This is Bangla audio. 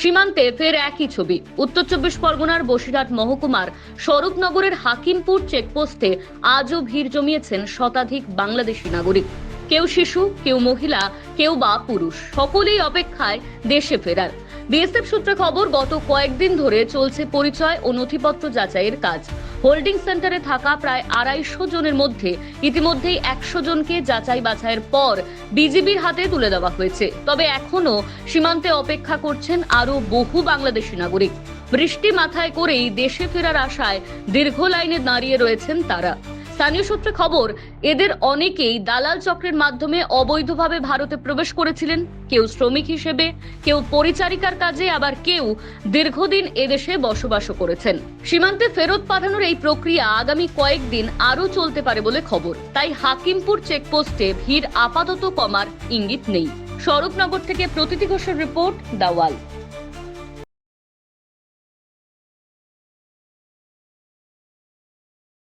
সীমান্তে ফের একই ছবি। উত্তর চব্বিশ পরগনার বসিরহাট মহকুমার স্বরূপনগরের হাকিমপুর চেকপোস্টে আজও ভিড় জমিয়েছেন শতাধিক বাংলাদেশি নাগরিক। কেউ শিশু, কেউ মহিলা, কেউ বা পুরুষ, সকলেই অপেক্ষায় দেশে ফেরার। বিএসএফ সূত্রে খবর, গত কয়েকদিন ধরে চলছে পরিচয় ও নথিপত্র যাচাইয়ের কাজ। হোল্ডিং সেন্টারে থাকা প্রায় 250 জনের মধ্যে ইতিমধ্যেই 100 জনকে যাচাই বাছাইয়ের পর বিজিবির হাতে তুলে দেওয়া হয়েছে। তবে এখনো সীমান্তে অপেক্ষা করছেন আরো বহু বাংলাদেশি নাগরিক। বৃষ্টি মাথায় করেই দেশে ফেরার আশায় দীর্ঘ লাইনে দাঁড়িয়ে রয়েছেন তারা। স্থানীয় সূত্রে খবর, এদের অনেকেই দালাল চক্রের মাধ্যমে অবৈধভাবে ভারতে প্রবেশ করেছিলেন। কেউ শ্রমিক হিসেবে, কেউ পরিচারিকার কাজে, আবার কেউ দীর্ঘদিন এদেশে বসবাসও করেছেন। সীমান্তে ফেরত পাঠানোর এই প্রক্রিয়া আগামী কয়েকদিন আরও চলতে পারে বলে খবর। তাই হাকিমপুর চেকপোস্টে ভিড় আপাতত কমার ইঙ্গিত নেই। স্বরূপনগর থেকে প্রতীতি ঘোষের রিপোর্ট, দ্য ওয়াল।